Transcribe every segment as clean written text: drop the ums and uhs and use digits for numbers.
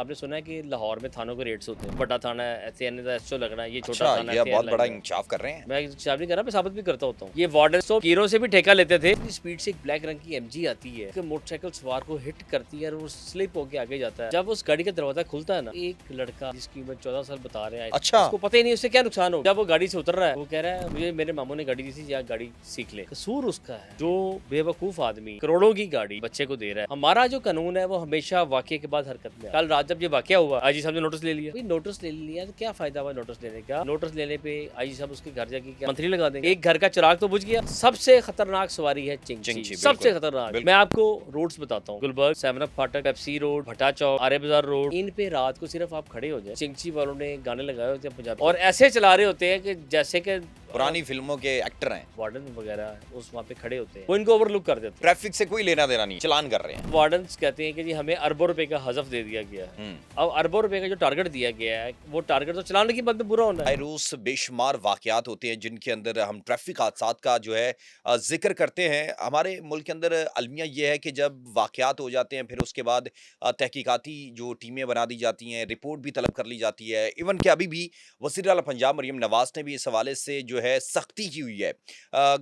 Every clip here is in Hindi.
आपने सुना है कि लाहौर में थानों के रेट्स होते हैं, बड़ा थाना है SAN का SO लगना है, ये छोटा अच्छा, थाना ये है आप बहुत बड़ा लगना है। इंकशाफ कर रहे हैं। मैं इंकशाफ नहीं कर रहा, मैं साबित भी करता होता हूँ। ये वार्डन तो कीरों से भी ठेका लेते थे। इतनी स्पीड से एक ब्लैक रंग की MG आती है कि मोटरसाइकिल सवार को हिट करती है और वो स्लिप होके आगे जाता है। जब उस गाड़ी का दरवाजा खुलता है ना, एक लड़का जिसकी उम्र 14 साल बता रहे हैं, अच्छा। उसको पता ही नहीं उससे क्या नुकसान हो। जब वो गाड़ी से उतर रहा है, वो कह रहा है मुझे मेरे मामू ने गाड़ी दी थी, या गाड़ी सीख ले। कसूर उसका है जो बेवकूफ आदमी करोड़ों की गाड़ी बच्चे को दे रहा है। हमारा जो कानून है वो हमेशा वाकये के बाद हरकत में। कल रात जब ये वाकया हुआ, आईजी साहब ने नोटिस ले लिया। नोटिस ले लिया तो क्या फायदा हुआ नोटिस लेने का? नोटिस लेने पे आईजी साहब उसके घर जाके क्या मंथली लगा देंगे? एक घर का चिराग तो बुझ गया। सबसे खतरनाक सवारी है चिंची, सबसे खतरनाक। मैं आपको रोड्स बताता हूँ, गुलबर्ग, 7 अप फाटक, पेप्सी रोड, भट्टा चौक, आर्य बाजार रोड, इन पे रात को सिर्फ आप खड़े हो जाए, चिंची वालों ने गाने लगाए होते हैं पंजाबी और ऐसे चला रहे होते हैं कि जैसे कि पुरानी फिल्मों के एक्टर हैं। वार्डन वगैरह उस वहाँ पे खड़े होते हैं, वो इनको ओवरलुक कर देते हैं। ट्रैफिक से कोई लेना देना नहीं, चलान कर रहे हैं। वार्डन कहते हैं कि जी हमें अरबों रुपए का हजफ दे दिया गया है। अब अरबों रुपए का जो टारगेट दिया गया है, वो टारगेट तो चलाने की बंद में पूरा होना है। रोज बेशुमार वाकयात होते हैं जिनके अंदर हम ट्रैफिक हादसात का जो है जिक्र करते हैं। हमारे मुल्क के अंदर अलमिया ये है कि जब वाकयात हो जाते हैं फिर उसके बाद तहकीकाती जो टीमें बना दी जाती हैं, रिपोर्ट भी तलब कर ली जाती है। इवन कि अभी भी वज़ीर आला पंजाब मरियम नवाज ने भी इस हवाले से जो है सख्ती की हुई है।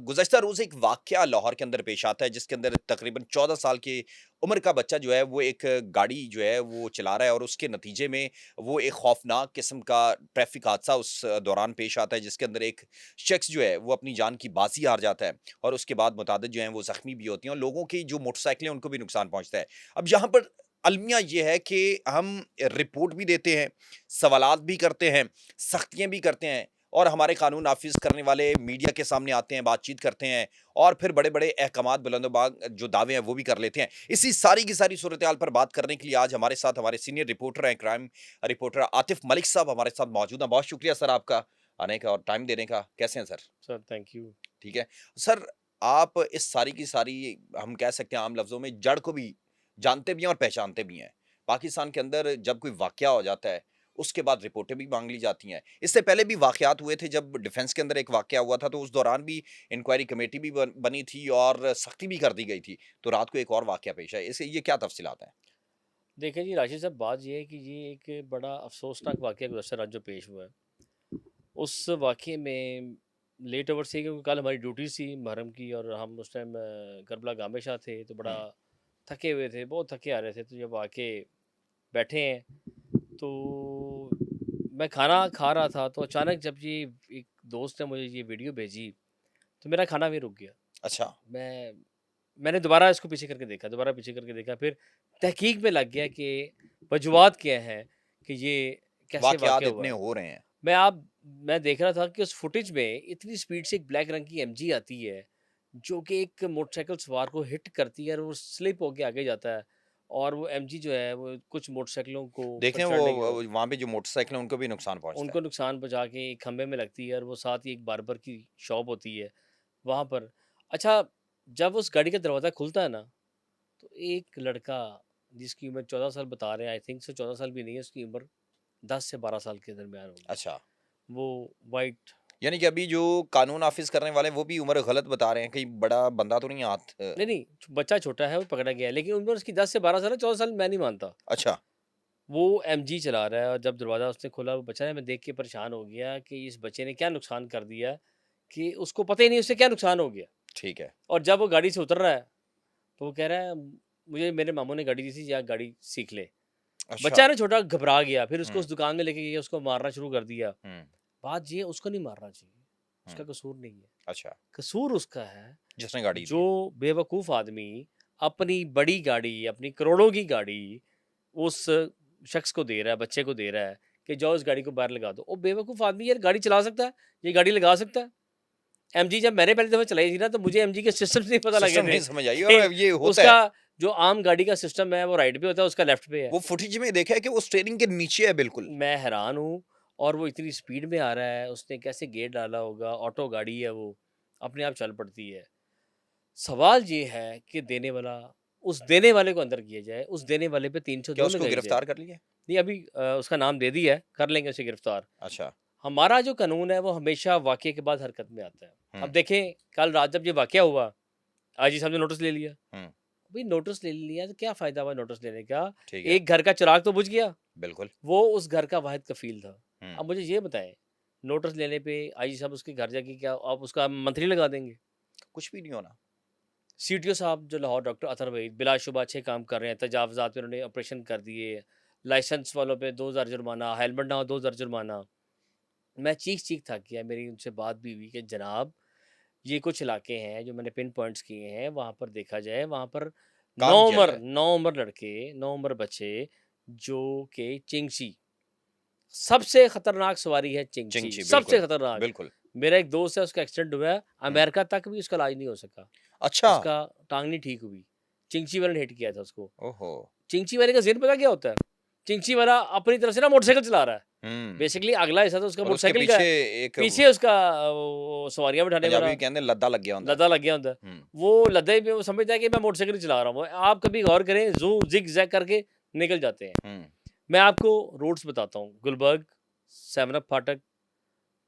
गुज़श्ता रोज़ एक वाकया लाहौर के अंदर पेश आता है जिसके अंदर तकरीबन 14 साल की उम्र का बच्चा जो है वो एक गाड़ी जो है वो चला रहा है और उसके नतीजे में वो एक खौफनाक किस्म का ट्रैफिक हादसा उस दौरान पेश आता है जिसके अंदर एक शख्स जो है वो अपनी जान की बाजी हार जाता है और उसके बाद मुतादिद जो हैं वो जख्मी भी होती हैं और लोगों की जो मोटरसाइकिलें उनको भी नुकसान पहुंचता है। अब यहाँ पर अलमिया ये है कि हम रिपोर्ट भी देते हैं, सवालात भी करते हैं, सख्तियाँ भी करते हैं और हमारे कानून नाफिज करने वाले मीडिया के सामने आते हैं, बातचीत करते हैं और फिर बड़े-बड़े अहकामात बुलंदबाग जो दावे हैं वो भी कर लेते हैं। इसी सारी की सारी सूरत-ए-हाल पर बात करने के लिए आज हमारे साथ हमारे सीनियर रिपोर्टर हैं, क्राइम रिपोर्टर आतिफ मलिक साहब हमारे साथ मौजूद हैं। बहुत शुक्रिया सर आपका आने का और टाइम देने का। कैसे हैं सर? Sir thank you. ठीक है। सर, आप इस सारी की सारी हम कह सकते हैं आम लफ्ज़ों में जड़ को भी जानते भी हैं और पहचानते भी हैं। पाकिस्तान के अंदर जब कोई वाक़या हो जाता है, उसके बाद रिपोर्टें भी माँग ली जाती हैं। इससे पहले भी वाक़यात हुए थे जब डिफेंस के अंदर एक वाक़या हुआ था तो उस दौरान भी इंक्वायरी कमेटी भी बनी थी और सख्ती भी कर दी गई थी। तो रात को एक और वाक़या पेश आया। इसे ये क्या तफ़सीलात हैं? देखिए जी राशिद साहब, बात ये है कि ये एक बड़ा अफ़सोसनाक वाक़या गुज़श्ता रात जो पेश हुआ है। उस वाक़ये में लेट ओवर से क्योंकि कल हमारी ड्यूटी थी मुहर्रम की और हम उस टाइम करबला गाह में शाह थे, तो बड़ा हुँ। थके हुए थे, बहुत थके आ रहे थे। तो जब आके बैठे हैं, तो मैं खाना खा रहा था, तो अचानक जब ये एक दोस्त ने मुझे ये वीडियो भेजी, तो मेरा खाना भी रुक गया। अच्छा। मैंने दोबारा इसको पीछे करके देखा, दोबारा पीछे करके देखा, फिर तहकीक में लग गया कि वजूहात क्या हैं कि ये कैसे वाक़यात वाक़या इतने हुआ है। हो रहे हैं। मैं देख रहा था कि उस फुटेज में इतनी स्पीड से एक ब्लैक रंग की MG आती है, जो कि एक मोटरसाइकिल सवार को हिट करती है और वो स्लिप होके आगे जाता है और वो MG जो है वो कुछ मोटरसाइकिलों को देखें वो पछाड़ने की वहाँ पे जो मोटरसाइकिल है उनको भी नुकसान पहुँचता है। उनको नुकसान पहुँचा के एक खंभे में लगती है और वो साथ ही एक बार्बर की शॉप होती है, वहाँ पर। अच्छा, जब उस गाड़ी का दरवाज़ा खुलता है ना, तो एक लड़का जिसकी उम्र 14 साल बता रहे हैं, आई थिंक सो 14 साल भी नहीं है, उसकी उम्र 10 से 12 साल के दरमियान होगी। अच्छा। वो वाइट यानी कि अभी जो कानून नाफ़िज़ करने वाले हैं वो भी उम्र गलत बता रहे हैं, कहीं बड़ा बंदा तो नहीं हाथ नहीं, नहीं, बच्चा छोटा है, वो पकड़ा गया है, लेकिन उम्र उसकी 10 से 12 साल है, 14 साल मैं नहीं मानता। अच्छा। वो MG चला रहा है और जब दरवाज़ा उसने खोला, वो बच्चा है, मैं देख के परेशान हो गया कि इस बच्चे ने क्या नुकसान कर दिया कि उसको पता ही नहीं उससे क्या नुकसान हो गया। ठीक है। और जब वो गाड़ी से उतर रहा है, तो वो कह रहा है मुझे मेरे मामू ने गाड़ी दी थी, या गाड़ी सीख ले। अच्छा। बच्चा है ना छोटा, घबरा गया, फिर उसको हुँ, उस दुकान में लेके गया, उसको मारना शुरू कर दिया। हुँ, बात ये है, उसको नहीं मारना चाहिए, उसका हुँ। कसूर नहीं है। अच्छा, कसूर उसका है जिसने गाड़ी दी जो है। बेवकूफ़ आदमी अपनी बड़ी गाड़ी, अपनी करोड़ों की गाड़ी उस शख्स को दे रहा है, बच्चे को दे रहा है कि जाओ इस गाड़ी को बाहर लगा दो। वो बेवकूफ़ आदमी यार गाड़ी चला सकता है, ये गाड़ी लगा सकता है। MG जब मैंने पहली दफ़ा चलाई थी ना, तो मुझे MG के सिस्टम्स नहीं पता लगे सिस्टम थे नहीं समझ आई कि और ये होता उसका है। जो आम गाड़ी का सिस्टम है वो राइट पे होता है, उसका लेफ्ट पे है। वो फुटेज में देखा है कि वो स्टीयरिंग के नीचे है बिल्कुल। मैं हैरान हूँ और वो इतनी स्पीड में आ रहा है, उसने कैसे गियर डाला होगा, ऑटो गाड़ी है वो, अपने आप चल पड़ती है। सवाल ये है कि उस देने वाले को अंदर किया जाए, उस देने वाले पे क्या 302 उसको लगाई जाए। गिरफ्तार कर लिया? नहीं, अभी उसका नाम दे दिया है, कर लेंगे उसे गिरफ्तार। अच्छा। हमारा जो कानून है वो हमेशा वाक़ये के बाद हरकत में आता है। अब हुँ, देखें, कल रात जब ये वाक़या हुआ, आईजी साहब ने नोटिस ले लिया। हुँ, भई नोटिस ले लिया तो क्या फ़ायदा हुआ नोटिस लेने का? ठीक है। एक घर का चिराग तो बुझ गया। बिल्कुल। वो उस घर का वाहिद कफील था। हुँ। अब मुझे ये बताएं, नोटिस लेने पे आईजी साहब उसके घर जाके क्या आप उसका मंथली लगा देंगे? कुछ भी नहीं होना। सीटीओ साहब जो लाहौर डॉक्टर अतहर वहीद बिलाशुबा अच्छे काम कर रहे हैं, तजावज़ात पे उन्होंने ऑपरेशन कर दिए, लाइसेंस वालों पे 2000 जुर्माना, हेलमेट ना हो 2000 जुर्माना। मैं चीख-चीख थक गया, मेरी उनसे बात भी हुई कि जनाब ये कुछ इलाके हैं जो मैंने पिन पॉइंट्स किए हैं, वहाँ पर देखा जाए, वहाँ पर 9 काम किया उम्र जाए। 9 उम्र लड़के, 9 उम्र बच्चे जो कि चिंगसी, सबसे खतरनाक सवारी है चिंगसी, चिंची, सबसे बिल्कुल, खतरनाक। बिल्कुल। मेरा एक दोस्त है, उसका एक्सीडेंट हुआ है, हुँ। अमेरिका तक भी उसका इलाज नहीं हो सका। अच्छा! उसका टाँग नहीं ठीक हुई। चिंची वाले ने हिट किया था उसको। ओहो! चिंची वाले का ज़िन पता क्या होता है? चिंची वाला अपनी तरफ से ना मोटरसाइकिल चला रहा है। हुँ। बेसिकली अगला हिस्सा तो उसका और उसके मोटरसाइकिल का पीछे है, एक पीछे उसका वो सवारियाँ बिठाने पंजाबी वाला में कहते हैं लद्दा लग गया होंदा है। लदा लग गया होता है। हुँ। वो लदे में वो समझता है कि मैं मोटरसाइकिल ही चला रहा हूँ। आप कभी गौर करें, ज़ू ज़िग-ज़ैग करके निकल जाते हैं। हुँ। मैं आपको रूट्स बताता हूँ, गुलबर्ग, सेवन अप फाटक,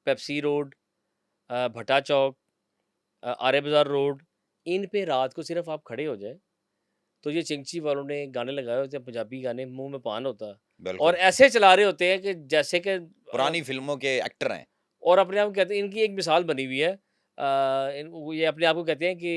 पेप्सी रोड, भट्टा चौक, आर्य बाज़ार रोड, इन पे रात को सिर्फ आप खड़े हो जाएँ, तो ये चिंगची वालों ने गाने लगाए होते हैं, पंजाबी गाने, मुँह में पान होता है और बिल्कुल। ऐसे चला रहे होते हैं कि जैसे कि पुरानी फ़िल्मों के एक्टर हैं। और अपने आप को कहते हैं, इनकी एक मिसाल बनी हुई है, वो ये अपने आप को कहते हैं कि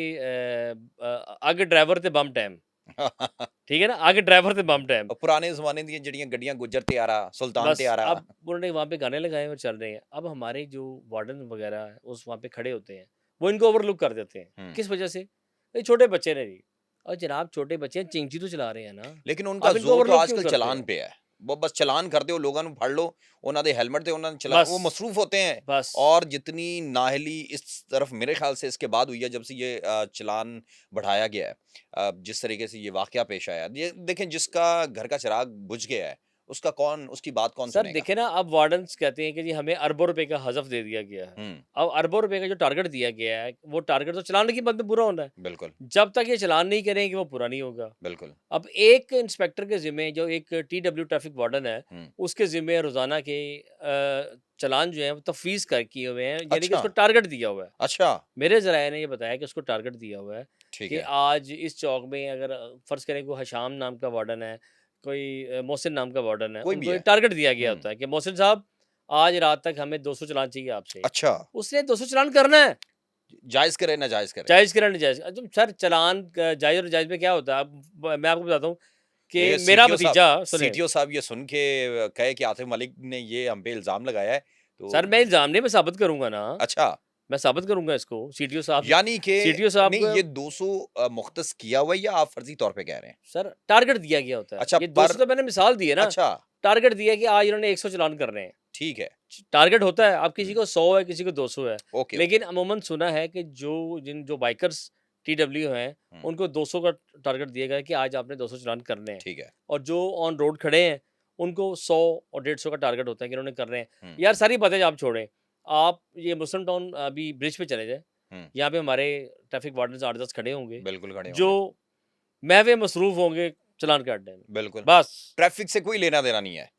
आगे ड्राइवर ते बम टाइम, ठीक है ना? आगे ड्राइवर ते बम टाइम। पुराने ज़माने ਦੀਆਂ ਜਿਹੜੀਆਂ ਗੱਡੀਆਂ गुज्जर ते आरा, सुल्तान ते बस आरा। अब उन्होंने वहाँ पे गाने लगाए और चल रहे हैं। अब हमारे जो वार्डन वगैरह हैं, उस वहाँ पे खड़े होते हैं, वो इनको ओवरलुक कर देते हैं। हुँ। किस वजह से? ये छोटे बच्चे ने जी। और जनाब छोटे बच्चे हैं, चिंची तो चला रहे हैं ना, लेकिन उनका आप इनको ज़ोर तो ओवरलुक क्यों आजकल करते चलान हो? पे है। वो बस चलान कर दो, लोगों ਨੂੰ ਫੜ लो, ਉਹਨਾਂ ਦੇ हेलमेट ਤੇ ਉਹਨਾਂ ਨੇ चला बस, वो मसरूफ़ होते हैं। बस। और जितनी नाअहली इस तरफ मेरे ख़्याल से इसके बाद हुई है जब से ये चलान बढ़ाया गया है। जिस तरीके से ये वाक़या पेश आया। ये देखें जिसका घर का चिराग बुझ गया है, उसकी बात कौन सर सुनेगा? देखिए ना, अब वार्डन्स कहते हैं कि जी हमें अरबों रुपए का हज़फ दे दिया गया है। हुँ, अब अरबों रुपए का जो टारगेट दिया गया है, वो टारगेट तो चलान की मद में पूरा होना है। बिल्कुल, जब तक ये चलान नहीं करेंगे, वो पूरा नहीं होगा। बिल्कुल। अब एक इंस्पेक्टर के ज़िम्मे जो एक टीडब्ल्यू ट्रैफिक वार्डन है, हुँ। उसके ज़िम्मे रोज़ाना के चालान जो हैं वो तफ़वीज़ कर किए हुए हैं, यानी कि अच्छा, उसको टारगेट दिया हुआ है। अच्छा, मेरे ज़राए ने ये बताया कि उसको टारगेट दिया हुआ है ठीक कि है। आज इस चौक में अगर फ़र्ज़ करें कोई हशाम नाम का वार्डन है, कोई मोहसिन नाम का वार्डन है, कोई भी उनको एक है। टारगेट दिया गया हुँ, होता है कि मोहसिन साहब, आज रात तक हमें 200 चालान चाहिए आपसे। अच्छा, उसने 200 चालान करना है, जायज़ करे, नाजायज़ करे। जायज़ करे नाजायज़। सर चालान जायज़ और नाजायज़ में क्या होता है? अब मैं आपको बताता हूँ कि देखिए मेरा भतीजा सुने सीटीओ साहब ये सुन के कहे कि आसिफ मलिक ने ये हम पे इल्ज़ाम लगाया है, सर तो मैं इल्ज़ाम नहीं, मैं साबित करूँगा ना, अच्छा, मैं साबित करूँगा इसको। यानी कि सीटीओ साहब नहीं को ये 200 मुख्तस किया हुआ है या आप फर्ज़ी तौर पे कह रहे हैं? सर टारगेट दिया गया होता है। अच्छा ये पर 200 तो मैंने मिसाल दी है ना, अच्छा, टारगेट दिया है कि आज इन्होंने 100 चालान करने हैं। ठीक है। टारगेट होता है, अब किसी हुँ, को 100 है, किसी को 200 है। Okay, okay. लेकिन अमूमन सुना है कि जो बाइकर्स टीडब्ल्यू हैं, हुँ, उनको 200 का टारगेट दिया गया है कि आज आपने 200 चालान करने हैं। ठीक है। और जो ऑन रोड खड़े हैं, उनको 100 और 150 का टारगेट होता है कि इन्होंने करने हैं। हुँ, यार सारी बातें आप छोड़ें, आप ये मुस्लिम टाउन अभी ब्रिज पे चले जाएँ, हुँ, यहाँ पे हमारे ट्रैफिक वार्डन्स 8-10 खड़े होंगे, बिल्कुल खड़े जो होंगे। महवे मसरूफ़ होंगे चालान काटने में। बिल्कुल, बस, ट्रैफ़िक से कोई लेना-देना नहीं है।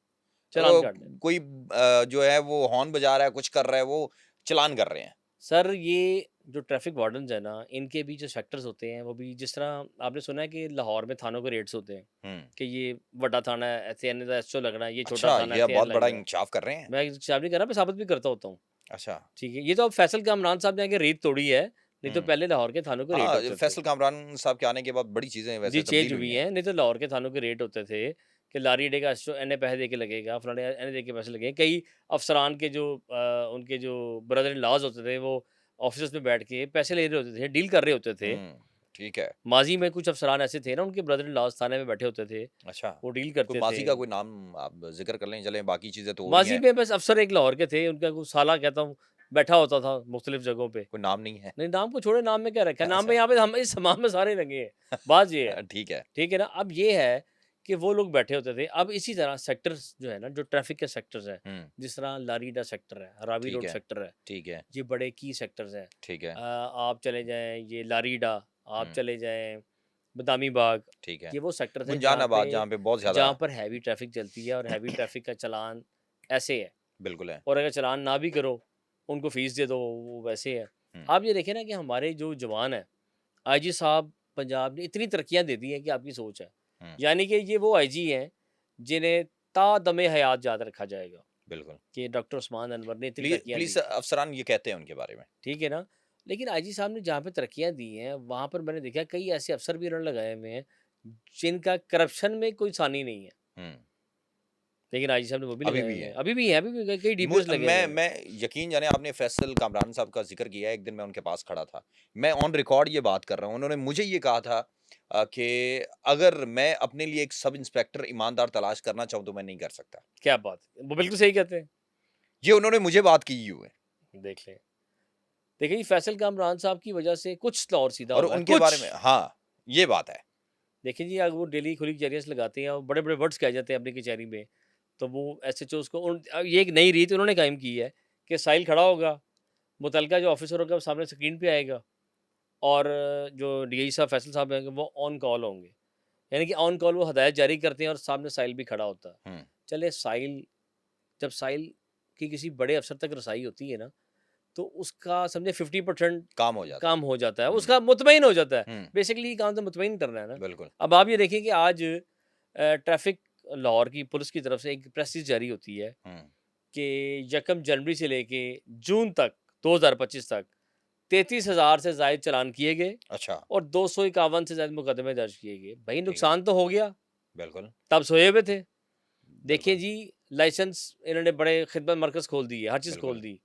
चालान काटने में। कोई जो है वो हॉर्न बजा रहा है, कुछ कर रहा है, वो चालान कर रहे हैं। सर ये जो ट्रैफिक वार्डन्स हैं ना, इनके भी जो सेक्टर्स होते हैं, वो भी जिस तरह आपने सुना है कि लाहौर में थानों के रेट्स होते हैं हुँ, कि ये बड़ा थाना है, ऐसे इन्ने दा एसओ लगना है, ये छोटा अच्छा थाना है, ये आप ऐसे बहुत एन बड़ा लगेगा। इंकशाफ़ कर रहे हैं। मैं हिसाब नहीं कर रहा, मैं साबित भी करता होता हूँ, अच्छा, ठीक है? ये तो अब फैसल कामरान साहब ने आके रेत तोड़ी है, नहीं तो हुँ। पहले लाहौर के थानों के रेट हाँ, होते थे। फैसल कामरान साहब के आने के बाद बड़ी चीज़ें जी, वैसे चेंज तब्दील हुई हुई हैं। हैं, नहीं तो लाहौर के थानों के रेट होते थे कि लारी अड्डे का एसओ इतने पैसे दे के लगेगा, फलाने इतने दे के पैसे लगेंगे। कई अफ़सरान के उनके जो ब्रदर इन लॉज़ होते थे, वो ऑफ़िसेज़ में बैठ के पैसे ले रहे होते थे, डील कर रहे होते थे। हुँ, ठीक है। माज़ी में कुछ अफ़सरान ऐसे थे ना, उनके ब्रदर इन लॉज़ थाने में बैठे होते थे, अच्छा, वो डील कोई करते थे। माज़ी का कोई नाम आप ज़िक्र कर लें, चलें बाकी चीज़ें तो हो रही माज़ी हैं, में बस अफ़सर एक लाहौर के थे, उनका कोई साला कहता हूँ, बैठा होता था मुख़्तलिफ़ जगहों पे। कोई नाम नहीं है। नहीं, नाम को छोड़े, नाम में क्या रखा है? नाम में अच्छा, यहाँ पे हम इस हमाम में सारे लगे हैं, बात ये है। ठीक है। ठीक है ना? अब ये है कि वो लोग बैठे होते थे। अब इसी तरह सेक्टर्स जो है ना, जो ट्रैफ़िक के सेक्टर्स हैं, हुँ, जिस तरह लारीडा सेक्टर है, रावी ठीक रोड है, सेक्टर है, ठीक है, ये बड़े की सेक्टर्स हैं। ठीक है। आप चले जाएँ ये लारीडा, आप हुँ, चले जाएँ बदामी बाग, ठीक है। ये वो सेक्टर्स हैं गुंजानाबाद जहाँ पे बहुत ज़्यादा जहाँ पर हैवी ट्रैफ़िक चलती है और हैवी ट्रैफ़िक का चालान ऐसे है बिल्कुल है। और अगर चालान ना भी करो, उनको फ़ीस दे दो, वो वैसे है। हुँ, आप ये देखिए ना कि हमारे जो जवान हैं, आईजी साहब पंजाब ने इतनी तरक्कियाँ दे दी हैं कि आपकी सोच है। हुँ, यानी कि ये वो आईजी हैं, जिन्हें ता दमे हयात याद रखा जाएगा बिल्कुल। कि डॉक्टर उस्मान अनवर ने इतनी पुलिस तरक्कियां पुलिस दी, अफसरान ये कहते हैं उनके बारे में। ठीक है ना। लेकिन आईजी साहब ने जहाँ पे तरक्कियां दी हैं वहाँ पर मैंने देखा कई ऐसे अफसर भी उन्होंने लगाए हुए हैं जिनका करप्शन में कोई सानी नहीं है, हुँ, लेकिन आईजी साहब ने वो भी अभी लगाए भी हुए हैं, है। अभी भी है, अभी भी कई मु डीपीओस लगे हुए मैं हैं। मैं यकीन जाने आपने फैसल कामरान साहब का ज़िक्र किया है, एक दिन मैं उनके पास खड़ा था। मैं ऑन रिकॉर्ड ये बात कर रहा हूँ, उन्होंने मुझे ये कहा था कि अगर मैं अपने लिए एक सब इंस्पेक्टर ईमानदार तलाश करना चाहूँ तो मैं नहीं कर सकता। क्या बात है, वो बिल्कुल सही कहते हैं। ये उन्होंने मुझे बात की हुई है देख लें, देखिए जी फैसल कामरान साहब की वजह से कुछ और सीधा और हुआ है, उनके बारे में कुछ। हाँ, ये बात है। देखिए जी, अगर वो डेली खुली कचहरियाँ लगाते हैं और बड़े-बड़े वर्ड्स कहे जाते हैं अपनी कचहरी में, तो वो एसएचओज़ को ये एक नई रीत उन्होंने कायम की है कि साइल खड़ा होगा, मुतल्लिका जो ऑफिसर होगा वो सामने स्क्रीन पे आएगा और जो डीआई साहब फैसल साहब हैं वो ऑन कॉल होंगे। यानी कि ऑन कॉल वो हदायत जारी करते हैं और सामने साइल भी खड़ा होता है। हुँ, चले साइल, जब साइल की किसी बड़े अफ़सर तक रसाई होती है ना, तो उसका समझे 50% काम हो जाता है। काम हो जाता है, हुँ, उसका मुतमईन हो जाता है। हुँ, बेसिकली ये काम तो मुतमईन करना है ना। बिल्कुल। अब आप ये देखिए कि आज ट्रैफ़िक लाहौर की पुलिस की तरफ से एक प्रेस जारी होती है हुँ, कि यकम जनवरी से लेके जून तक 2025 तक 33,000 से ज़ायद चालान किए गए अच्छा, और 251 से ज़ायद मुकदमे दर्ज किए गए। भई ठीक है। नुकसान तो हो गया, बिल्कुल, तब सोए हुए थे। देखिए बिल्कुल, जी, लाइसेंस इन्होंने बड़े खिदमत मरकज़ खोल दिए, हर चीज़ खोल बिल्कुल, दी।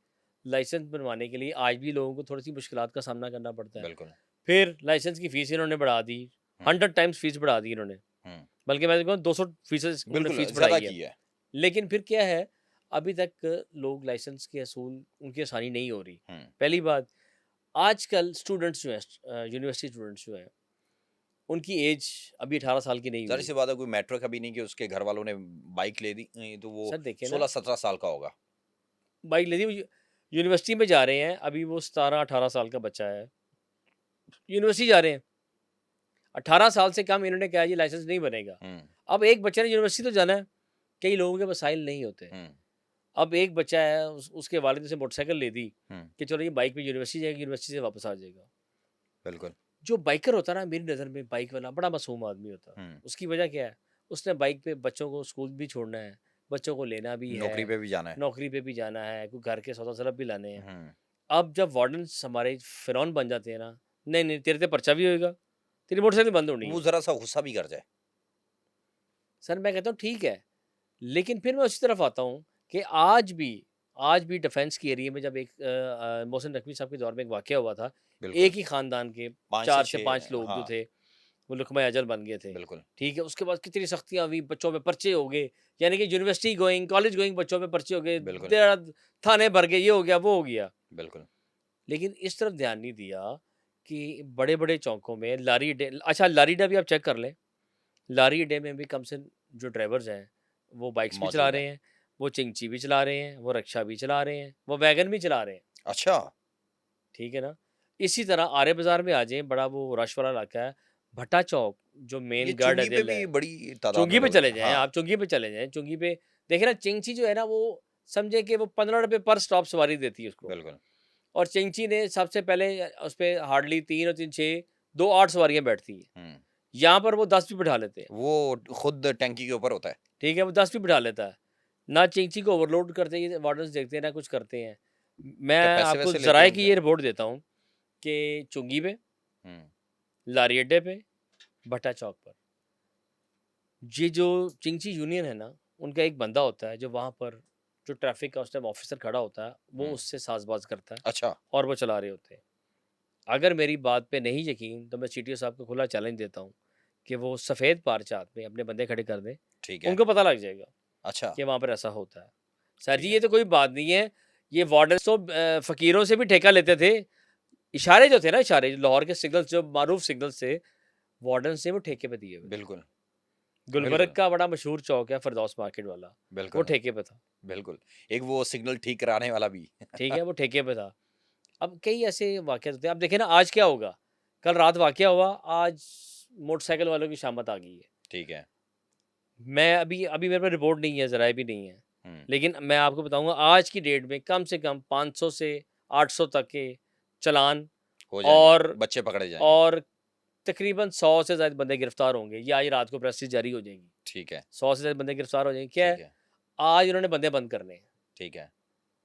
लाइसेंस बनवाने के लिए आज भी लोगों को थोड़ी-सी मुश्किलात का सामना करना पड़ता है। बिल्कुल। फिर लाइसेंस की फ़ीस इन्होंने बढ़ा दी, हुँ, 100 टाइम्स फ़ीस बढ़ा दी इन्होंने। हुँ, बल्कि मैं तो कहूँ 200% उन्होंने बिल्कुल फ़ीस ज़्यादा बढ़ाई है। की है। लेकिन फिर क्या है, अभी तक लोग लाइसेंस के असूल उनकी आसानी नहीं हो रही। हुँ, पहली बात, आजकल स्टूडेंट्स जो हैं यूनिवर्सिटी स्टूडेंट्स जो हैं, उनकी एज अभी 18 साल की नहीं हुई। ज़ाहिर-सी बात है कोई मैटर का भी नहीं कि उसके घरवालों ने बाइक ले दी तो वो सर देखिए ना, 16-17 साल का होगा। बाइक ले ली यूनिवर्सिटी में जा रहे हैं, अभी वो 17-18 साल का बच्चा है, यूनिवर्सिटी जा रहे हैं। 18 साल से कम इन्होंने कहा जी लाइसेंस नहीं बनेगा। हुँ, अब एक बच्चे ने यूनिवर्सिटी तो जाना है, कई लोगों के वसाइल नहीं होते। हुँ, अब एक बच्चा है उसके वालिद ने उसे मोटरसाइकिल ले दी हुँ, कि चलो ये बाइक पे यूनिवर्सिटी जाएगा, यूनिवर्सिटी से वापस आ जाएगा। बिल्कुल। जो बाइकर होता है ना मेरी नज़र में बाइक वाला बड़ा मासूम आदमी होता है। हुँ, उसकी वजह क्या है? उसने बाइक पे बच्चों को स्कूल भी छोड़ना है, बच्चों को लेना भी नौकरी है, पे भी जाना है। नौकरी पे भी जाना है, कोई घर के सौदा सलब भी लाने हैं। हुँ, अब जब वार्डन्स हमारे फ़िरौन बन जाते हैं ना, नहीं, नहीं तेरे पे पर्चा भी होएगा, तेरी मोटरसाइकिल बंद होनी वो है। ज़रा-सा गुस्सा भी कर जाए। सर मैं कहता हूँ ठीक है, लेकिन फिर मैं उसी तरफ आता हूँ कि आज भी डिफेंस के एरिया में जब एक मोहसिन नकवी साहब के दौर में एक वाक़या हुआ था, बिल्कुल, एक ही ख़ानदान के 5 से 4 से 5 6 लोग जो हाँ, थे, वो लुक़मा अजल बन गए थे। बिल्कुल, ठीक है, उसके बाद कितनी सख्तियाँ हुई, बच्चों पे पर्चे हो गए, यानी कि यूनिवर्सिटी गोइंग, कॉलेज गोइंग बच्चों पे पर्चे हो गए, बिल्कुल, देर थाने भर गए, ये हो गया, वो हो गया। बिल्कुल। लेकिन इस तरफ ध्यान नहीं दिया कि बड़े-बड़े चौकों में लारी अड्डे अच्छा लारी अड्डा भी आप चेक कर लें, लारी अड्डे में भी कम से जो ड्राइवर्स हैं, वो बाइक्स भी चला मौजूद रहे हैं। हैं, वो चिंगची भी चला रहे हैं, वो रिक्शा भी चला रहे हैं, वो वैगन भी चला रहे हैं, अच्छा, ठीक है ना? इसी तरह आर्य बाज़ार में आ जाएँ, बड़ा वो रश वाला इलाका है, भट्टा चौक जो ये मेन गढ़ है, चुंगी पे दिल भी है, बड़ी तादाद में चुंगी पे लोग चले हैं। जाएँ हाँ, आप, चुंगी पे चले जाएँ, चुंगी पे देखिए ना चिंगची जो है ना, वो समझे कि वो ₹15 पर स्टॉप सवारी देती है उसको बिल्कुल। और चिंगची ने सबसे पहले उसपे हार्डली 3 और 3 6 2 8 सवारियाँ बैठती हैं। हुँ, यहाँ पर वो 10 भी बिठा लेते हैं, वो खुद टैंकी के ऊपर होता है। ठीक है? वो 10 भी बिठा लेता है। ना चिंची को ओवरलोड करते ये वार्डन्स देखते हैं, ना कुछ करते हैं। मैं क्या आपको पैसे-वैसे लेते हैं ज़राए की उनसे? ये रिपोर्ट देता हूँ कि चुंगी पे, हुँ, लारी अड्डे पे, भट्टा चौक पर, ये जो चिंची यूनियन है ना, उनका एक बंदा होता है जो वहाँ पर जो ट्रैफ़िक का उस टाइम ऑफ़िसर खड़ा होता है, वो हुँ, उससे साज़बाज़ करता है अच्छा, और वो चला रहे होते हैं। अगर मेरी बात पे नहीं यकीन तो मैं सीटीओ साहब को खुला चैलेंज देता हूँ कि वो सफ़ेद पारचात में अपने बंदे खड़े कर दें, ठीक है। उनको पता लग जाएगा अच्छा, कि वहाँ पर ऐसा होता है। सर ठीक जी है। ये तो कोई बात नहीं है, ये वार्डन्स तो फ़कीरों से भी ठेका लेते थे। इशारे जो थे ना इशारे, लाहौर के सिग्नल्स जो मारूफ सिग्नल्स थे, वार्डन्स ने वो ठेके पे दिए हुए थे। बिल्कुल, गुलबर्ग बिल्कुल, का बड़ा मशहूर चौक है फिरदौस मार्केट वाला, वो बिल्कुल, ठेके पे था, बिल्कुल। एक वो सिग्नल ठीक कराने वाला भी। ठीक है? वो ठेके पे था। अब कई ऐसे वाक़यात होते हैं, अब देखिए ना आज क्या होगा? कल रात वाक़या हुआ, आज मोटरसाइकिल वालों की शामत आ गई है। ठीक है। मैं अभी अभी मेरे पास रिपोर्ट नहीं है, ज़राए भी नहीं है। हुँ, लेकिन मैं आपको बताऊँगा आज की डेट में कम से कम 500 से 800 तक के चालान हो जाएँगे, और बच्चे पकड़े जाएँगे। और तकरीबन 100 से ज़्यादा बंदे गिरफ्तार होंगे। ये आज रात को प्रेस जारी हो जाएगी। ठीक है, 100 से ज़्यादा बंदे गिरफ्तार हो जाएंगे। क्या ठीक है, है, आज उन्होंने बंदे बंद करने हैं। ठीक है,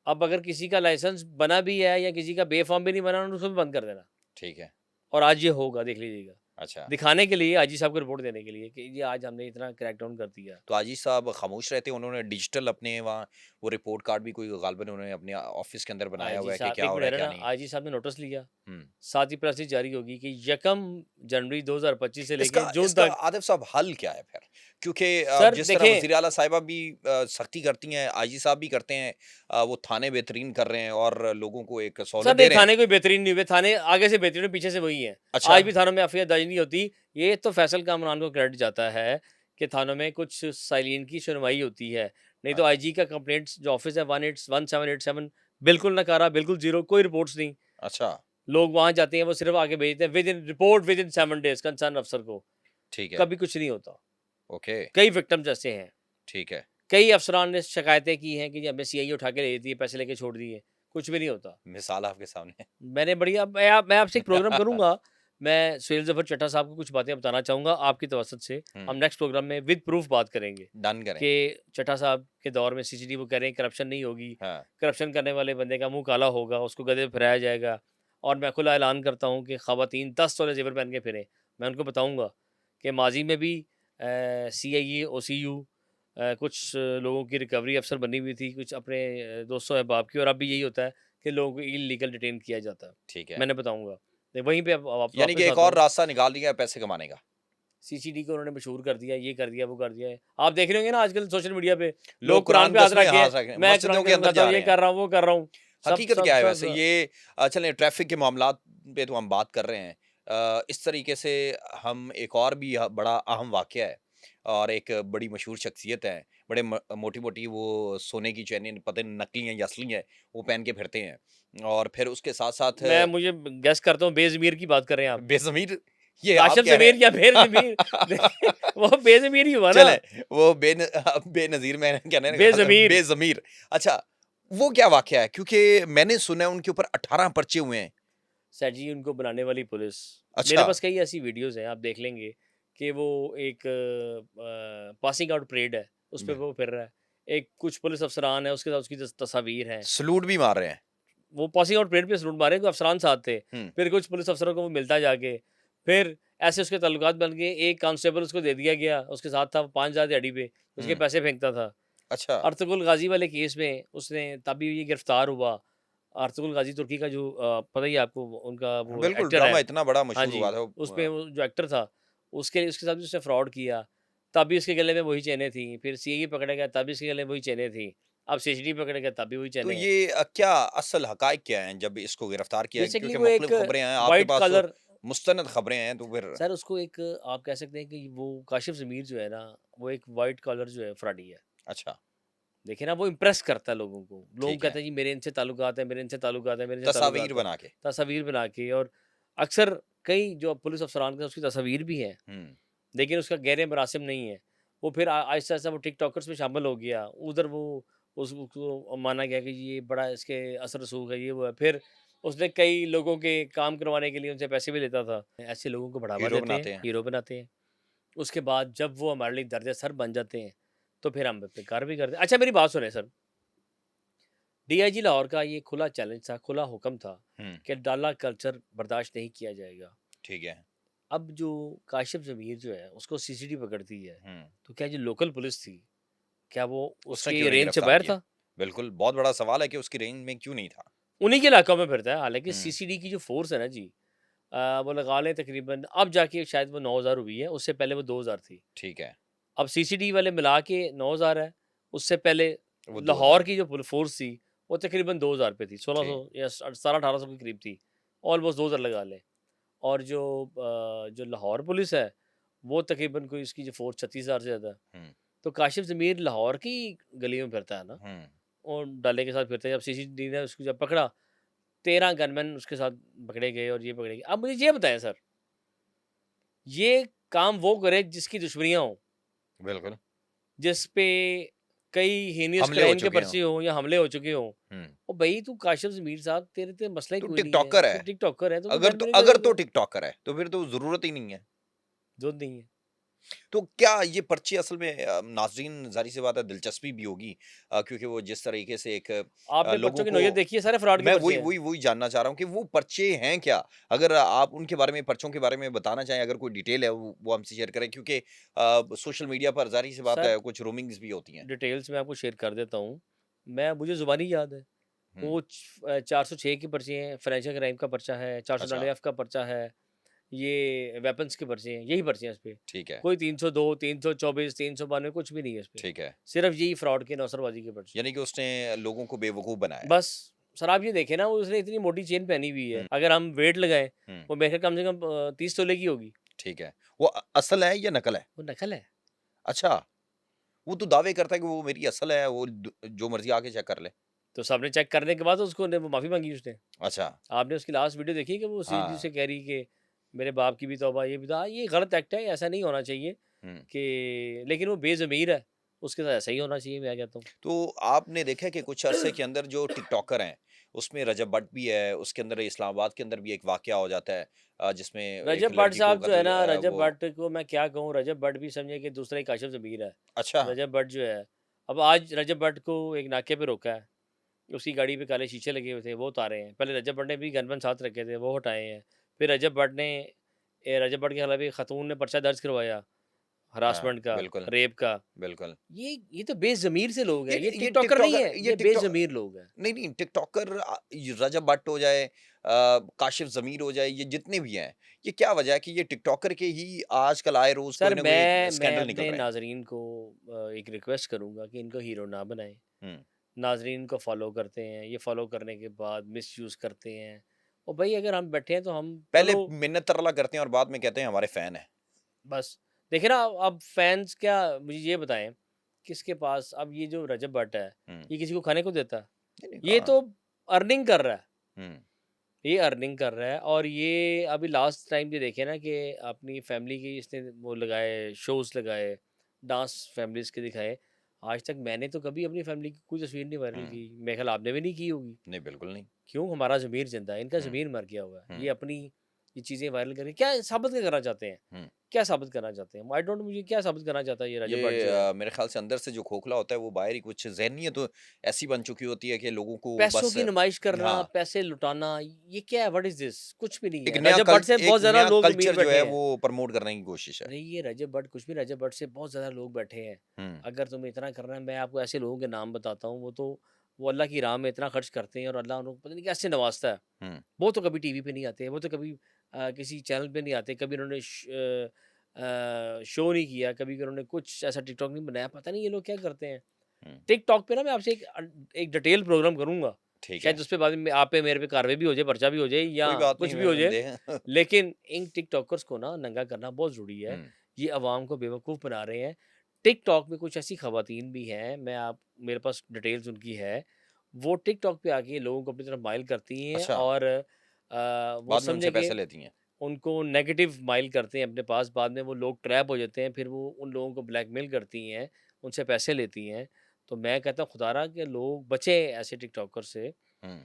अब अगर किसी का लाइसेंस बना भी है या किसी का बेफार्म भी नहीं बना, उन्होंने उसको भी बंद कर देना। ठीक है। और आज ये होगा, देख लीजिएगा। अच्छा, दिखाने के लिए, आईजी साहब को रिपोर्ट देने के लिए कि ये आज हमने इतना क्रैकडाउन कर दिया। तो आजीज़ साहब खामोश रहते हैं, उन्होंने डिजिटल अपने वहाँ वो रिपोर्ट कार्ड भी कोई ग़ालिबन उन्होंने अपने ऑफ़िस के अंदर बनाया आईजी हुआ है कि साहब क्या एक हो मिनट रहा है, रहे क्या ना, नहीं? आईजी साहब ने नोटिस लिया। हुँ। साथ ही प्रेस जारी होगी कि 1 जनवरी 2025 से लेके इसका जून इसका तक। आतिफ़ साहब हल क्या है फिर? क्योंकि सर जिस तरह देखें, वज़ीर आला साहिबा भी सख्ती करती हैं, आईजी साहब भी करते हैं, वो थाने बेहतरीन कर रहे हैं और लोगों को एक सर सहूलत दे नहीं, रहे हैं। थाने कोई बेहतरीन नहीं हुए, थाने आगे से बेहतरीन है, पीछे से वही है। अच्छा, आज भी थानों में एफआईआर दर्ज नहीं होती। ये तो फैसल कामरान को क्रेडिट जाता है कि थानों में कुछ साइलिन की सुनवाई होती है। नहीं तो अच्छा, आईजी का कंप्लेंट्स जो ऑफिस है 1787 बिल्कुल नकारा, बिल्कुल जीरो, कोई रिपोर्ट्स नहीं। अच्छा, लोग वहां जाते हैं, वो सिर्फ आगे भेजते हैं with in report with in 7 days concern अफसर को। ठीक है, कभी कुछ नहीं होता। ओके, कई विक्टिम्स ऐसे हैं। ठीक है। कई अफसरान ने शिकायतें की हैं कि जी हमें सीआईए उठा के ले लेती है, पैसे लेके छोड़ दिए, कुछ भी नहीं होता। मिसाल आपके सामने है। मैंने बढ़िया मैं आपसे एक प्रोग्राम करूँगा। मैं सुहेल ज़फ़र चड्ढा साहब को कुछ बातें बताना चाहूँगा आपकी तवज्जुह से। हुँ, हम नेक्स्ट प्रोग्राम में विद प्रूफ बात करेंगे डन करें। कि चड्ढा साहब के दौर में सीसीडी वो कह रहे हैं करप्शन नहीं होगी। हाँ, करप्शन करने वाले बंदे का मुँह काला होगा, उसको गधे पे फिराया जाएगा। और मैं खुला ऐलान करता हूँ कि ख़वातीन 10 तोले ज़ेवर पहन के फिरें। मैं उनको बताऊँगा कि माज़ी में भी सीआईए, ओसीयू कुछ लोगों की रिकवरी अफ़सर बनी हुई थी, कुछ अपने दोस्तों अहबाब की, और अब भी यही होता है कि लोगों को इल्लीगल डिटेन किया जाता है। ठीक है। मैंने बताऊँगा। तो वहीं पे अब यानी कि वापस एक आता और हूँ। रास्ता निकाल लिया है पैसे कमाने का। सीसीडी को उन्होंने मशहूर कर दिया, ये कर दिया, वो कर दिया है। आप देख रहे होंगे ना आजकल सोशल मीडिया पे, लोग लोग कुरान कुरान पे हाथ कसमें रख के, हाथ रख रहे हैं, मैं मस्जिदों कुरान के कसम अंदर खाता हूँ, जा ये रहे हैं। कर रहा हूँ, वो कर रहा हूँ। सब हकीकत सब क्या है वैसे? सब ये चलें ट्रैफ़िक के मामलात पे तो हम बात कर रहे हैं। इस तरीके से हम एक और भी बड़ा अहम वाक़या है और एक बड़ी मशहूर शख्सियत है। बड़े मोटी-मोटी वो सोने की चेनें पता नहीं नकली हैं या असली हैं, वो पहन के फिरते हैं। और फिर उसके साथ-साथ मैं मुझे गेस करता हूँ बेज़मीर की बात कर रहे हैं आप। बेज़मीर ये आप काशिफ़ कह रहे ज़मीर या बेर हैं। ज़मीर देखिए वो बेज़मीर ही हुआ ना। चलें, वो बेनज़ीर मैंने कहने लगा था, बेज़मीर। बेज़मीर। अच्छा, वो क्या वाक़या है? क्योंकि मैंने सुना है उनके ऊपर 18 पर्चे हुए हैं। सेठ जी उनको बनाने वाली पुलिस। मेरे अच्छा, पास कई ऐसी वीडियोज़ हैं, आप देख लेंगे कि वो एक पासिंग आउट परेड है, उस पे बिल वो फिर रहा है। एक कुछ पुलिस अफ़सरान है, उसके साथ उसकी तस्वीर हैं। सैल्यूट भी मार रहे हैं। वो पासिंग आउट परेड पे सैल्यूट मारे, कोई अफ़सरान साथ थे। हुँ, फिर कुछ पुलिस अफ़सरों को वो मिलता जाके, फिर ऐसे उसके ताल्लुकात बन गए। एक कांस्टेबल उसको दे दिया गया, उसके साथ था, 5000 दिहाड़ी पे, उसके हुँ। पैसे फेंकता था। अच्छा, अर्तुगरुल गाज़ी वाले केस में उसने तभी ये गिरफ्तार हुआ। अर्तुगरुल गाज़ी तुर्की का जो पता ही है आपको, उनका हाँ, वो बिल्कुल एक्टर है। ड्रामा इतना बड़ा हाँ मशहूर जी, हुआ था उसमें वो जो एक्टर था, उसके साथ भी उसने फ्रॉड किया। तभी उसके गले में वही चेनें थी, फिर सीआईए पकड़ा गया, तब भी उसके गले में वही चेनें थी। अब सीसीडी पकड़ा गया, तब भी वही तो चेनें हैं। ये क्या असल हक़ाइक़ क्या हैं जब इसको गिरफ्तार किया? बेसिकली क्योंकि वो एक मुख़्तलिफ़ खबरें हैं, आपके व्हाइट पास तो कलर। मुस्तनद खबरें हैं, तो फिर सर उसको एक आप कह सकते हैं कि वो काशिफ़ ज़मीर जो है ना, वो एक व्हाइट कॉलर जो है फ्रॉडी है। अच्छा, देखिए ना, वो इम्प्रेस करता है लोगों को। लोग ठीक है। कहते हैं जी मेरे इनसे ताल्लुकात है, मेरे इनसे ताल्लुकात है, मेरे इनसे तस्वीर ताल्लुकात है। बना के। तस्वीर बना के, और अक्सर कई जो पुलिस अफ़सरान के उसकी तस्वीर भी हैं, हुँ, लेकिन उसका गहरे मरासिम नहीं है। वो फिर आहिस्ता-आहिस्ता वो टिकटॉकर्स में शामिल हो गया। उधर वो उसको माना गया कि ये बड़ा इसके असर रसूख है, ये वो है। फिर उसने कई लोगों के काम करवाने के लिए उनसे पैसे भी लेता था। ऐसे लोगों को बढ़ावा हीरो देते हैं, बनाते हैं। हीरो बनाते हैं। उसके बाद जब वो हमारे लिए दर्द सर बन जाते हैं, तो फिर हम पे कार्रवाई करते हैं। अच्छा मेरी बात सुनें सर, डीआईजी लाहौर का ये खुला चैलेंज था, खुला हुक्म था हुँ, कि डाला कल्चर बर्दाश्त नहीं किया जाएगा। ठीक है। अब जो काशिफ़ ज़मीर जो है, उसको सीसीडी पकड़ती है, हुँ, तो क्या जो लोकल पुलिस थी, क्या वो उसने उसकी क्यों नहीं रेंज से गिरफ्तार बाहर किया? था? बिल्कुल, बहुत बड़ा सवाल है कि उसकी रेंज में क्यों नहीं था? उन्हीं के इलाकों में फिरता है। हालाँकि हुँ, सीसीडी की जो फ़ोर्स है ना जी, वो लगा लें तकरीबन अब जाके शायद वो 9000 हुई है, उससे पहले वो 2000 थी। ठीक है। अब सीसीडी वाले मिला के 9000 है, उससे पहले वो 2000 लाहौर है। की जो फ़ोर्स थी, वो तकरीबन 2000 पे थी, 1600 ठीक, या 1700-1800 के करीब थी। ऑलमोस्ट 2000 लगा लें। और जो लाहौर पुलिस है, वो तकरीबन कोई उसकी जो फ़ोर्स 36,000 से ज़्यादा है। हुँ, तो काशिफ़ ज़मीर लाहौर की गलियों में फिरता है ना, हुँ, और डाले के साथ फिरता है। जब सीसीडी ने उसको जब पकड़ा, 13 गनमैन उसके साथ पकड़े गए और ये पकड़े गए। अब मुझे ये बताएँ सर, ये काम वो करे जिसकी दुश्मनियाँ हों, बिल्कुल। जिस पे कई हीनियस हमले हो क्राइम के चुके हों। पर्चे हों या हमले हो चुके हों, हुँ। ओ भाई तू काशिफ ज़मीर साहब तेरे ते मसला ही तो कोई नहीं है, टिकटॉकर तू है, टिकटॉकर है, तो तू बैन भी नहीं अगर तो करेगा, टिकटॉकर है, तो फिर तो ज़रूरत ही नहीं है। ज़रूरत नहीं है। तो क्या ये पर्ची असल में नाज़रीन ज़ाहिर-सी बात है दिलचस्पी भी होगी क्योंकि वो जिस तरीके से एक आपने लोगों पर्चों की को नौयत देखी है, सारे फ्रॉड के मैं पर्चे वही हैं। वही वही जानना चाह रहा हूँ कि वो पर्चे हैं क्या? अगर आप उनके बारे में पर्चों के बारे में बताना चाहें, अगर कोई डिटेल है वो हमसे शेयर करें क्योंकि सोशल मीडिया पर ज़ाहिर-सी बात सर है कुछ रूमिंग्स भी होती हैं। डिटेल्स मैं आपको शेयर कर देता हूँ। मुझे ज़ुबानी याद है। हुँ, वो 406 के पर्चे हैं, फाइनेंशियल क्राइम का पर्चा है, अच्छा, 499 एफ का पर्चा है, ये वेपन्स के पर्चे हैं, यही पर्चे हैं इस पे। ठीक है, कोई 302, 324, 392 कुछ भी नहीं है इस पे। ठीक है। सिर्फ़ यही फ्रॉड के नौसरबाज़ी के पर्चे हैं। यानी कि उसने लोगों को बेवकूफ़ बनाया है। बस सर आप ये देखें ना, वो उसने इतनी मोटी चेन पहनी हुई है, हुँ, अगर हम वेट लगाएँ, हुँ, वो मेरे ख़्याल कम से कम 30 तोले की होगी। ठीक है। वो असल है या नकल है? वो नकल है। अच्छा, वो तो दावे करता है कि वो मेरी असल है, वो जो मर्ज़ी आके चेक कर ले। तो सबने चेक करने के बाद उसको ने वो माफ़ी माँगी उसने। अच्छा, आपने उसकी लास्ट वीडियो देखी है कि वो सीधी हाँ, से कह रही कि मेरे बाप की भी तौबा, ये भी था। ये गलत एक्ट है, ऐसा नहीं होना चाहिए हुँ। कि लेकिन वो बेज़मीर है, उसके साथ ऐसा ही होना चाहिए मैं कहता हूँ। तो आपने देखा है कि कुछ अरसे के अंदर जो टिकटॉकर हैं, उसमें रजब भट्ट भी है, उसके अंदर इस्लामाबाद के अंदर भी एक वाक़या हो जाता है जिसमें रजब एक भट्ट लड़की को साहब जो है कत्ल ना, रजब वो भट्ट को मैं क्या कहूँ, रजब भट्ट भी समझे कि दूसरा ही काशिफ़ ज़मीर है। अच्छा, रजब भट्ट जो है, अब आज रजब भट्ट को एक नाके पे रोका है, उसकी गाड़ी पे काले शीशे लगे हुए थे, वो उतारे हैं। पहले रजब भट्ट ने भी गन-वन साथ रखे थे, वो हटाए हैं। फिर रजब भट्ट के खिलाफ एक खातून ने पर्चा दर्ज करवाया, हाँ, हरासमेंट का, बिल्कुल, रेप का। बिल्कुल। ये तो बेज़मीर से लोग हैं, ये ये टिकटॉकर नहीं है, ये ये टिकटॉक बेज़मीर लोग हैं। नहीं, नहीं टिकटॉकर ये रजब भट्ट हो जाए काशिफ़ ज़मीर हो जाए, ये जितने भी हैं, ये क्या वजह है कि ये टिकटॉकर के ही आजकल आए रोज़ कोई सर ना कोई एक मैं स्कैंडल निकल अपने रहे हैं? नाज़रीन को एक रिक्वेस्ट करूँगा कि इनको हीरो ना बनाएँ। हुँ, नाज़रीन को फ़ॉलो करते हैं, ये फ़ॉलो करने के बाद मिसयूज़ करते हैं। और भई अगर हम बैठे हैं तो हम पहले चलो मिन्नत तरला करते हैं और बाद में कहते हैं हमारे फैन हैं। बस देखिए ना, अब फैन्स क्या, मुझे ये बताएँ, किसके पास अब ये जो रजब भट्ट है, हुँ, ये किसी को खाने को देता है? नहीं, नहीं ये कहाँ तो अर्निंग कर रहा है। हुँ, ये अर्निंग कर रहा है और ये अभी लास्ट टाइम ये देखे ना कि अपनी फैमिली की इसने वो लगाए, शोज़ लगाए, डांस फैमिलीज़ के दिखाए। आज तक मैंने तो कभी अपनी फैमिली की कोई तस्वीर नहीं वायरल हुँ, की। मेरे ख़्याल आपने भी नहीं की होगी। नहीं बिल्कुल नहीं। क्यों? हमारा ज़मीर ज़िंदा है, इनका हुँ, ज़मीर मर गया हुआ है। हुँ, ये अपनी ये चीज़ें वायरल करके क्या साबित क्या करना चाहते हैं? हुँ। क्या साबित करना चाहते हैं? आई डोंट नो, मुझे क्या साबित करना चाहता है ये रजब भट्ट ये जो है? मेरे ख़्याल से अंदर से जो खोखला होता है वो बाहर ही कुछ ज़हनियत तो ऐसी बन चुकी होती है कि लोगों को पैसों बस की नुमाइश करना, हाँ, पैसे लुटाना, ये क्या है? What is this? कुछ भी नहीं एक है। नया रजब कल भट्ट से बहुत एक ज़्यादा नया लोग अमीर कल्चर जो है बैठे हैं। वो प्रमोट करने की कोशिश है। नहीं, ये रजब भट्ट कुछ भी, रजब भट्ट से बहुत ज़्यादा लोग बैठे हैं। हुँ, अगर तुम्हें इतना करना है, मैं आपको ऐसे लोगों के नाम बताता हूँ, वो अल्लाह की राह में इतना खर्च करते हैं और अल्लाह उनको पता नहीं कैसे नवाज़ता है। हुँ, वो तो कभी टीवी पे नहीं आते, वो तो कभी किसी चैनल पे नहीं आते, कभी उन्होंने शो नहीं किया, कभी उन्होंने कुछ ऐसा टिकटॉक नहीं बनाया, पता नहीं ये लोग क्या करते हैं। हुँ, टिकटॉक पे ना मैं आपसे एक डिटेल प्रोग्राम करूँगा, ठीक शायद है। उस पे बाद में आप पे मेरे पे कार्रवाई भी हो जाए, पर्चा भी हो जाए या कोई बात कुछ नहीं भी हो मैं जाए, दे लेकिन इन टिकटॉकर्स को ना नंगा करना बहुत ज़रूरी है। हुँ, ये अवाम को बेवकूफ़ बना रहे हैं। टिकटॉक में कुछ ऐसी ख़वातीन भी हैं, मेरे पास डिटेल्स उनकी है, वो टिकटॉक पे आके लोगों को अपनी तरफ माइल करती हैं अच्छा, और वो बाद में उनसे समझे कि पैसे लेती हैं। उनको नेगेटिव माइल करते हैं अपने पास, बाद में वो लोग ट्रैप हो जाते हैं, फिर वो उन लोगों को ब्लैकमेल करती हैं, उनसे पैसे लेती हैं। तो मैं कहता हूँ खुदारा के लोग बचें ऐसे टिकटॉकर से। हुँ,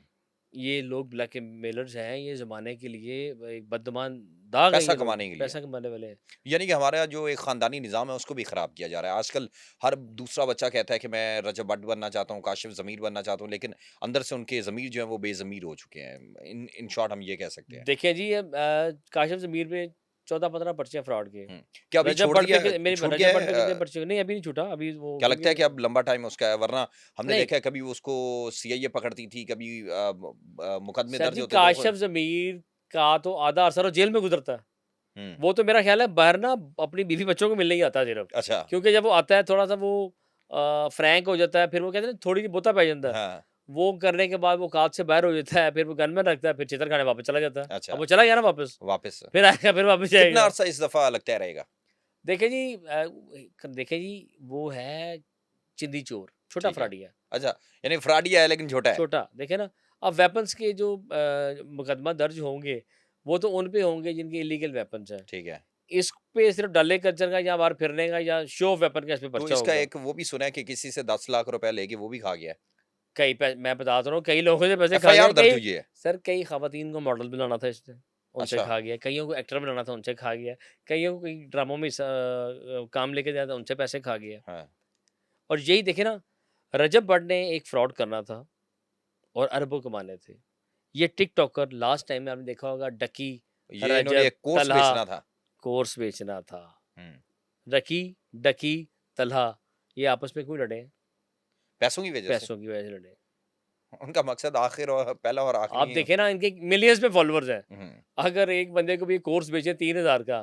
ये लोग ब्लैकमेलर्स हैं, ये ज़माने के लिए एक बददुमान दाग हैं पैसा ये लोग, कमाने के लिए। पैसा कमाने वाले हैं। यानी कि हमारा जो एक ख़ानदानी निज़ाम है उसको भी ख़राब किया जा रहा है। आजकल हर दूसरा बच्चा कहता है कि मैं रजब भट्ट बनना चाहता हूँ, काशिफ़ ज़मीर बनना चाहता हूँ, लेकिन अंदर से उनके ज़मीर जो हैं वो बेज़मीर हो चुके हैं। इन शॉर्ट हम ये कह सकते हैं। देखिए जी, ये काशिफ़ ज़मीर पे 14-15 पर्चे हैं फ्रॉड के। हुँ, क्या अभी रजब भट्ट पे छूट गया रजब भट्ट है पे कितने पर्चे, नहीं अभी नहीं छूटा, अभी वो क्या लगता है कि क्योंकि अब लंबा टाइम उसका है? वरना हमने नहीं, देखा है कभी उसको सीआईए पकड़ती थी, कभी मुकदमे सर दर्ज जी होते थे वो काशिफ़ ज़मीर का तो आधा अरसा तो जेल में गुज़रता है। हुँ, वो तो मेरा ख़्याल है बाहर ना अपनी बीवी-बच्चों को मिलने ही आता है सिर्फ़। अच्छा, क्योंकि जब वो आता है थोड़ा-सा वो फ्रैंक हो जाता है, फिर वो कहते हैं ना थोड़ी-सी बोता पै जाता है। हाँ, वो करने के बाद वो औकात से बाहर हो जाता है, फिर वो गन में रखता है, फिर चितर खाने वापस चला जाता है। अब अच्छा, वो चला गया ना वापस, वापस फिर आएगा, फिर वापस कितना जाएगा। अरसा इस दफ़ा लगता रहेगा? देखिए जी, वो है चिंदी चोर, छोटा ठीक है। फ्रॉडी है, अच्छा, यानी फ्रॉडिया है लेकिन छोटा है। छोटा। देखिए ना, अब वेपन्स के जो मुकदमा दर्ज होंगे, वो तो उन पे होंगे जिनके इल्लीगल वेपन्स हैं। ठीक है। इस पे सिर्फ डल्ले कल्चर का या बाहर फिरने का या शो ऑफ वेपन का इस पे तो पर्चा इसका होगा। एक वो भी सुना है कि किसी से 10 लाख रुपए लेके वो भी खा गया है। मैं बता तो रहा हूँ कई लोगों से पैसे खा गया, एफआईआर दर्ज कई हुई है। सर कई खवातीन को मॉडल बनाना था इसने, उनसे अच्छा। खा गया, कईयों को एक्टर बनाना था, उनसे खा गया, कईयों को कई ड्रामों में काम लेके जाना था, उनसे पैसे खा गया। हाँ। और यही देखे ना, रजब भट्ट ने एक फ्रॉड करना था और अरबों कमाने थे। ये टिकटॉकर लास्ट टाइम में आपने देखा होगा, डकी, ये इन्होंने रजब, एक कोर्स तलहा, बेचना था। कोर्स बेचना था। हुँ। रकी, डकी, तलहा, ये आपस में क्यों लड़े हैं? पैसों की वजह से। पैसों की वजह से लड़े। उनका मकसद आखिर और पहला और आप आखिरी। देखें ना, इनके मिलियंस में फॉलोअर्स हैं। हुँ। अगर एक बंदे को भी कोर्स बेचे 3000 का,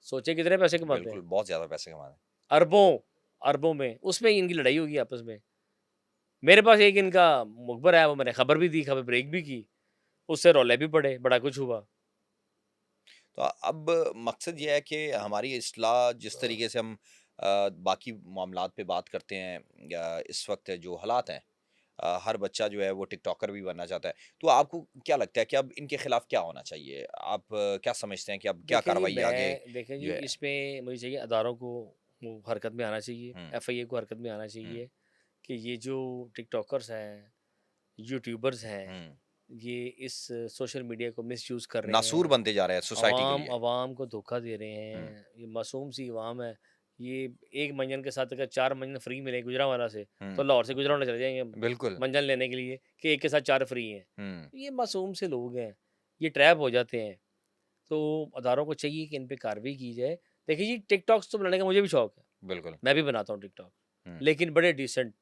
सोचे कितने पैसे कमाते बिल्कुल, हैं? बहुत ज़्यादा पैसे कमा रहे हैं। अरबों, अरबों में, उसमें इनकी लड़ाई होगी आपस में। मेरे पास एक इनका मुखबर है, वो मैंने खबर भी दी, खबर ब्रेक भी की, उससे रौले भी पड़े, बड़ा कुछ हुआ। तो अब मकसद ये है कि हमारी इस्लाह जिस तरीके से हम बाकी मामलात पे बात करते हैं, या इस वक्त जो हालात हैं, हर बच्चा जो है वो टिकटॉकर भी बनना चाहता है। तो आपको क्या लगता है कि अब इनके खिलाफ क्या होना चाहिए? आप क्या समझते हैं कि अब क्या कार्रवाई आगे देखें जी, जो है? इसमें मुझे चाहिए अदारों को वो हरकत में आना चाहिए, हुँ, एफआईए को हरकत में आना हुँ, चाहिए कि ये जो टिकटॉकर्स हैं, यूट्यूबर्स हैं, हुँ। ये इस सोशल मीडिया को मिसयूज़ कर रहे नासूर हैं। बनते जा रहे हैं सोसाइटी के लिए। अवाम को धोखा दे रहे हुँ, हैं। ये मासूम सी अवाम है। ये एक मंजन के साथ अगर 4 मंजन फ्री मिले गुजरांवाला से, तो हुँ। लाहौर से गुजरांवाला चले जाएँगे बिल्कुल। मंजन लेने के लिए कि एक के साथ 4 फ्री हैं। हुँ, ये मासूम से लोग हैं, ये ट्रैप हो जाते हैं। तो अदारों को चाहिए कि इन पे कार्रवाई की जाए। देखिए जी, टिकटॉक्स तो बनाने का मुझे भी शौक है। बिल्कुल। मैं भी बनाता हूँ टिकटॉक, हुँ, लेकिन बड़े डिसेंट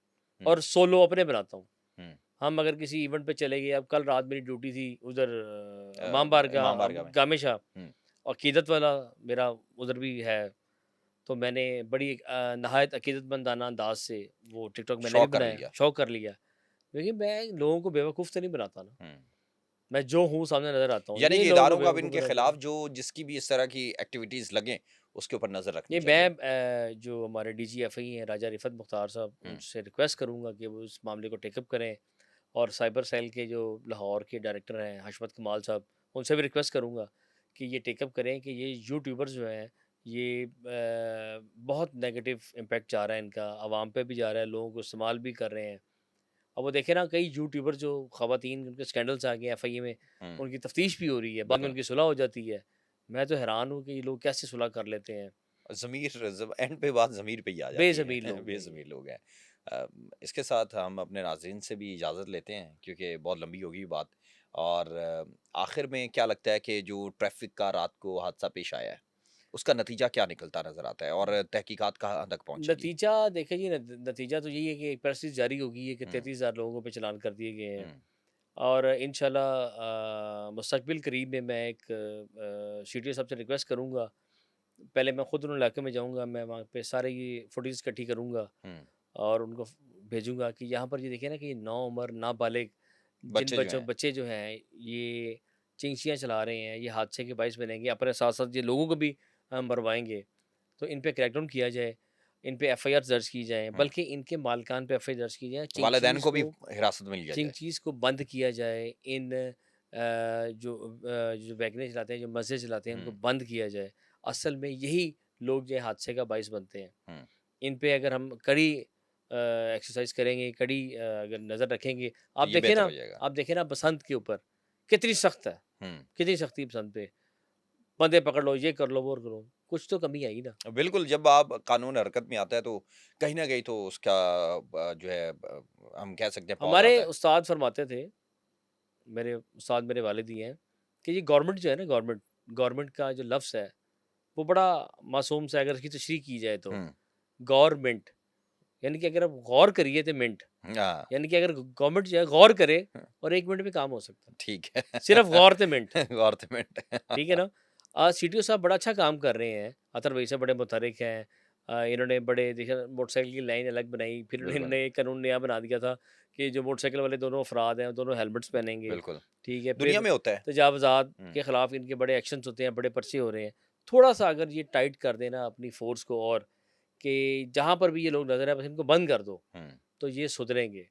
हुँ, और सोलो अपने बनाता हूँ। हुँ। हम अगर किसी इवेंट पे चले गए, अब कल रात मेरी ड्यूटी थी उधर अ, इमाम बारगाह, इमाम बारगाह में। गामेशा, हुँ, अकीदत वाला मेरा उधर भी है। तो मैंने बड़ी नहायत अकीदतमंदाना अंदाज से वो टिकटॉक मैंने भी शौक कर बनाया, लिया। शौक कर लिया। क्योंकि मैं लोगों को बेवकूफ़ तो नहीं बनाता ना, हुँ। मैं जो हूँ सामने नज़र आता हूँ, यानी ये कि लोगों को इदारों को अब बेवकूफ़ इनके बनाते खिलाफ हैं। जो जिसकी भी इस तरह की एक्टिविटीज़ लगें, उसके ऊपर नज़र रखनी ये मैं चाहिए। जो हमारे डीजीएफआई हैं राजा रिफ़त मुख्तार साहब, हुँ, उनसे रिक्वेस्ट करूँगा कि वो इस मामले को टेकअप करें, और साइबर सेल के जो लाहौर के डायरेक्टर हैं हशमत कमाल साहब, उनसे भी रिक्वेस्ट करूँगा कि ये टेकअप करें कि ये यूट्यूबर्स जो हैं, ये बहुत नेगेटिव इम्पैक्ट जा रहा है इनका, आवाम पे भी जा रहा है, लोगों को इस्तेमाल भी कर रहे हैं। अब वो देखें ना, कई यूट्यूबर जो ख़वातीन, उनके स्कैंडल्स आ गए हैं एफआईए में, हुँ, उनकी तफ्तीश भी हो रही है, बाद में बिल्कुल। उनकी सुलह हो जाती है। मैं तो हैरान हूँ कि ये लोग कैसे सुलह कर लेते हैं। ज़मीर जब एंड पे बात ज़मीर पे ही आ जाती है। बेज़मीर लोग हैं ये। बेज़मीर लोग हैं। अ, इसके साथ हम अपने नाज़रीन से भी इजाज़त लेते हैं क्योंकि बहुत लंबी होगी बात। और आखिर में क्या लगता है कि जो ट्रैफ़िक का रात को हादसा पेश आया है, उसका नतीजा क्या निकलता नज़र आता है और तहकीकात कहाँ तक पहुँचेगी? नतीजा देखें जी, नतीजा तो यही है कि एक प्रेस जारी होगी है कि हुँ, 33,000 लोगों पे चालान कर दिए गए हैं। हुँ, और इंशाल्लाह मुस्तकबिल करीब में मैं एक सीटीओ साहब से रिक्वेस्ट करूँगा, पहले मैं खुद उन इलाके में जाऊँगा, मैं वहाँ पे सारे ये फुटेज इकट्ठी करूँगा हुँ। और उनको भेजूँगा कि यहाँ पर ये देखिए ना कि नाउम्र, नाबालिग, जिन बच्चे जो हैं। बच्चे जो हैं, ये चिंचियाँ चला रहे हैं, ये हादसे के बाइस बनेंगे, अपने साथ-साथ ये लोगों को भी मरवाएँगे। तो इन पे क्रैकडाउन किया जाए, इन पे एफआईआर दर्ज की जाए, हुँ। बल्कि इनके मालिकान पे एफआईआर दर्ज की जाए। वालिदैन को भी हिरासत में लिया जाए। चिंग चीज़ को बंद किया जाए। इन जो वैगनें चलाते हैं, जो मस्जिद चलाते हैं, उनको हुँ, बंद किया जाए। असल में यही लोग जो है हादसे का बाइस बनते हैं। हुँ। इन पे अगर हम कड़ी एक्सरसाइज़ करेंगे, कड़ी अगर नज़र रखेंगे, तो ये बेहतर हो जाएगा। आप देखें ना बसंत के ऊपर कितनी सख्त है, हुँ। कितनी सख्ती है बसंत पे। बंदे पकड़ लो, ये कर लो, वो करो, कुछ तो कमी आई ना। बिल्कुल, जब आप कानून हरकत में आता है तो कहीं न कहीं तो उसका जो है हम कह सकते हैं पॉज़ हमारे आता है। उस्ताद फरमाते थे, मेरे उस्ताद मेरे वालिद ही हैं, कि ये गवर्नमेंट जो है ना, गवर्नमेंट गवर्नमेंट का जो लफ्ज़ है, वो बड़ा मासूम सा है, अगर इसकी तशरीह की जाए तो। हुँ। गवर्नमेंट, यानी कि अगर आप गौर करिए तो मिनट, हाँ। यानी कि अगर गवर्नमेंट जो है गौर करे, हुँ, और 1 मिनट में काम हो सकता है। ठीक है। सिर्फ़ गौर ते मिनट, गवर्नमेंट। ठीक है ना? सीटीओ साहब बड़ा अच्छा काम कर रहे हैं, अतर वही से बड़े मुतहर्रिक हैं। इन्होंने बड़े देखिए मोटरसाइकिल की लाइन अलग बनाई, फिर बिल्कुल, इन्होंने एक कानून नया बना दिया था कि जो मोटरसाइकिल वाले दोनों अफराद हैं, दोनों हेलमेट्स पहनेंगे, बिल्कुल। ठीक है? दुनिया फिर में होता है। तजावुज़ात हुँ, के खिलाफ इनके बड़े एक्शन्स होते हैं, बड़े पर्चे हो रहे हैं। थोड़ा-सा अगर ये टाइट कर देना अपनी फ़ोर्स को, और कि जहाँ पर भी ये लोग नज़र आए बस इनको बंद कर दो, हुँ। तो ये सुधरेंगे।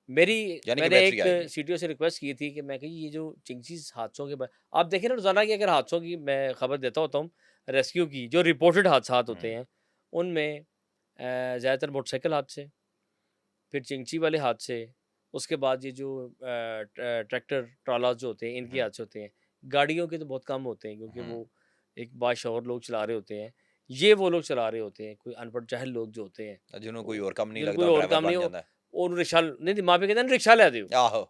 मेरी यानी कि मैंने बेहतरी एक आएगी। सीटीओ से रिक्वेस्ट की थी कि मैं कही ये जो चिंचीज़ हादसों के बाद आप देखें ना रोज़ाना की अगर हादसों की मैं खबर देता होता हूँ, रेस्क्यू की, जो रिपोर्टेड हादसात होते हम्म, हैं उनमें ज़्यादातर मोटरसाइकिल हादसे, फिर चिंची वाले हादसे, उसके बाद ये जो ट्रैक्टर ट्रालास जो होते हैं इनके हम्म, हादसे होते हैं। गाड़ियों के तो बहुत कम होते हैं क्योंकि हम्म, वो एक बाशऊर लोग चला रहे होते हैं। ये वो लोग चला रहे होते हैं, कोई अनपढ़ जाहिल लोग जो होते हैं, जिन्होंने कोई वो और काम नहीं जिन्हें लगता, कोई वो और ड्राइवर काम नहीं बन हो, जाता है। और रिक्शा नहीं माँ पे कहते हैं ना रिक्शा ले दियो, आहो।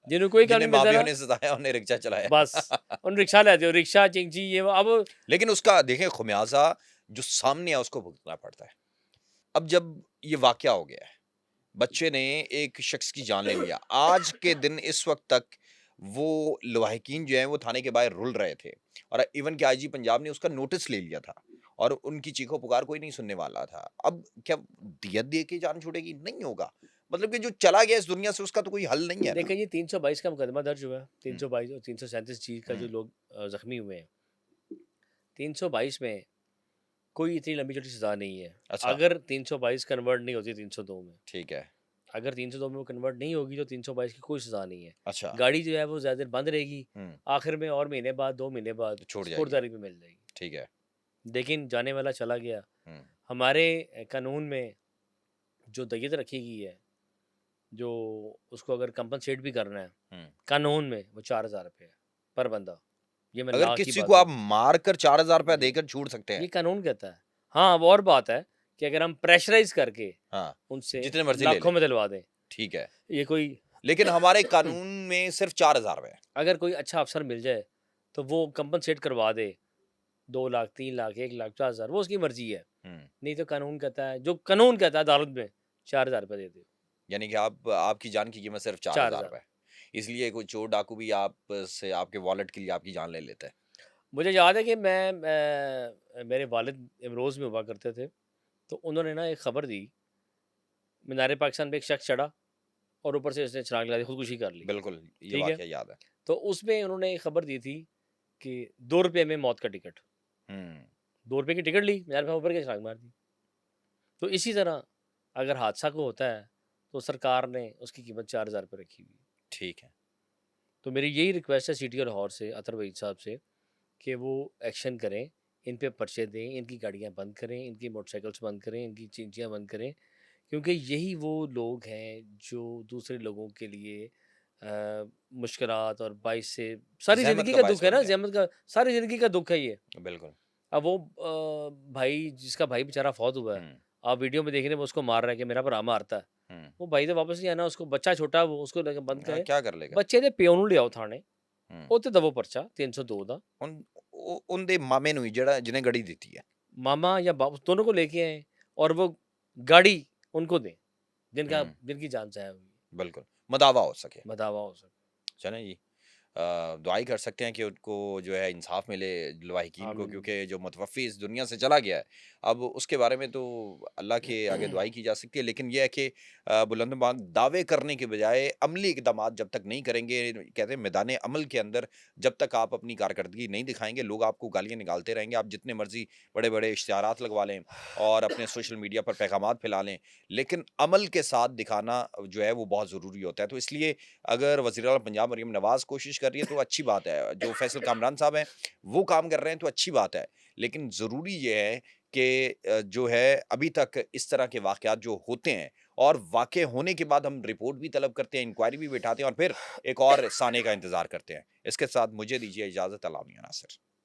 जिन्हें कोई काम जिन्हें नहीं माँ मिलता प्यो ना, ने सताया उन्हें रिक्शा बस चलाया। उन रिक्शा ले दियो, रिक्शा चिंची ये वो। अब लेकिन उसका देखें खुमियाजा जो सामने है उसको भुगतना पड़ता है। अब जब ये वाकया हो गया है, बच्चे ने एक शख्स की जान ले लिया। आज के दिन इस वक़्त तक वो लवाहिकीन जो हैं वो थाने के बाहर रुल रहे थे और इवन कि आईजी पंजाब ने उसका नोटिस ले लिया था और उनकी चीखों-पुकार कोई नहीं सुनने वाला था। अब क्या दियत दे के जान छूटेगी? नहीं होगा। मतलब कि जो चला गया इस दुनिया से उसका तो कोई हल नहीं है ना। देखें ये 322 का मुकदमा दर्ज हुआ है, हुँ, 322 और 337 जी का जो हुँ, लोग ज़ख्मी हुए हैं। 322 में कोई इतनी लंबी-चौड़ी सज़ा नहीं है। अच्छा, अगर 322 कन्वर्ट नहीं होती 302 में, ठीक है। अगर 302 में वो कन्वर्ट नहीं होगी तो 322 की कोई सज़ा नहीं है। अच्छा, गाड़ी जो है वो ज़्यादा देर बंद रहेगी, हुँ, आखिर में और महीने बाद, 2 महीने बाद तो छूट जाएगी। सुपुर्दारी पे मिल जाएगी। ठीक है। लेकिन जाने वाला चला गया। हुँ, हमारे कानून में जो दय्यत रखी गई है, जो उसको अगर कंपनसेट भी करना है, हुँ। कानून में वो 4000 रुपए है पर बंदा। ये मैं अगर ला की किसी को बात आप बोल, मारकर ₹4000 जी, देकर छूट सकते हैं। ये कानून कहता है। हाँ, अब और बात है कि अगर हम प्रेशराइज़ करके हाँ, उनसे जितने मर्ज़ी ले लाखों लें। में दिलवा दें, ठीक है। ये कोई लेकिन हमारे कानून में सिर्फ़ 4000 है। अगर कोई अच्छा अफ़सर मिल जाए, तो वो कंपनसेट करवा दे, 2 लाख, 3 लाख, 1 लाख, 50,000 वो उसकी मर्ज़ी है। हुँ। नहीं तो कानून कहता है, जो कानून कहता है अदालत में, 4000 रुपए दे दो, यानी कि आप आपकी जान की कीमत सिर्फ़ 4000 4000। है। इसलिए कोई चोर डाकू भी आप से आपके वॉलेट के लिए आपकी जान ले लेता है। मुझे याद है कि मेरे वालिद इमरोज़ में हुआ करते थे, तो उन्होंने ना एक खबर दी, मीनार पाकिस्तान पे एक शख्स चढ़ा और ऊपर से उसने छलांग लगा दी, खुदकुशी कर ली। बिल्कुल, ये ठीक है? वाक़या याद है। तो उसमें उन्होंने एक खबर दी थी कि ₹2 में मौत का टिकट। हुँ, ₹2 की टिकट ली, मीनार पे ऊपर के छलांग मार दी। तो इसी तरह अगर हादसा को होता है, तो सरकार ने उसकी कीमत 4000 रुपए रखी हुई है। ठीक है। तो मेरी यही रिक्वेस्ट है सिटी और लाहौर से, अतर वहीद साहब से, कि वो एक्शन करें, इन पे पर्चे दें, इनकी गाड़ियाँ बंद करें, इनकी मोटरसाइकिल्स बंद करें, इनकी चिंचियाँ बंद करें, क्योंकि यही वो लोग हैं जो दूसरे लोगों के लिए मुश्किलात और बाइस से सारी ज़हमत ज़िंदगी का का बायस दुःख है बन ना, गए। ज़हमत का, सारी ज़िंदगी का दुःख है ये। बिल्कुल। अब वो भाई जिसका भाई बेचारा फौत हुआ है, हुँ, आप वीडियो में देख रहे हैं वो उसको मार रहा है कि मेरा भरा मारता है। हुँ। वो भाई तो वापस नहीं आना, उसको बच्चा छोटा है, वो उसको लेके बंद करे। क्या कर लेगा? बच्चे दे प्यो ਨੂੰ ਲਿਆਓ ਥਾਣੇ, हुँ। ਉਹ ਤੇ ਦਵੋ ਪਰਚਾ 302 ਦਾ। उन उनदे मामे ਨੂੰ ਹੀ ਜਿਹੜਾ ਜਿਹਨੇ गड़ी ਦਿੱਤੀ है। मामा या बाप दोनों को लेके आए और वो गाड़ी उनको दें, जिनका हुँ, जिनकी जान जाया हुई है, बिल्कुल। मदावा हो सके। बदावा हो सके। चलें जी। दुआ ही कर सकते हैं कि उनको जो है इंसाफ मिले लवाहिकीन को, आमीन। क्योंकि जो मुतवफ़्फ़ी इस दुनिया से चला गया है, अब उसके बारे में तो अल्लाह के आगे दुआ ही की जा सकती है। लेकिन ये है कि बुलंद-बांग दावे करने के बजाय अमली इक़दामात जब तक नहीं करेंगे, कहते हैं मैदान अमल के अंदर जब तक आप अपनी कारकर्दगी नहीं दिखाएँगे, लोग आपको गालियाँ निकालते रहेंगे। आप जितने मर्ज़ी बड़े-बड़े इश्तिहारात लगवा लें और अपने सोशल मीडिया पर पैगामात फैला लें, लेकिन अमल के साथ दिखाना जो है वो बहुत ज़रूरी होता है। तो इसलिए अगर वज़ीर-ए-आला पंजाब मरीम नवाज़ कोशिश कर रही है तो अच्छी बात है। जो फैसल कामरान साहब हैं, वो काम कर रहे हैं तो अच्छी बात है। लेकिन ज़रूरी ये है कि जो है अभी तक इस तरह के वाक़यात जो होते हैं और वाक़े होने के बाद हम रिपोर्ट भी तलब करते हैं, इंक्वायरी भी बिठाते हैं और फिर एक और साने का इंतज़ार करते हैं। इसके साथ मुझे दीजिए इजाज़त। अल्लाह मियां नासिर।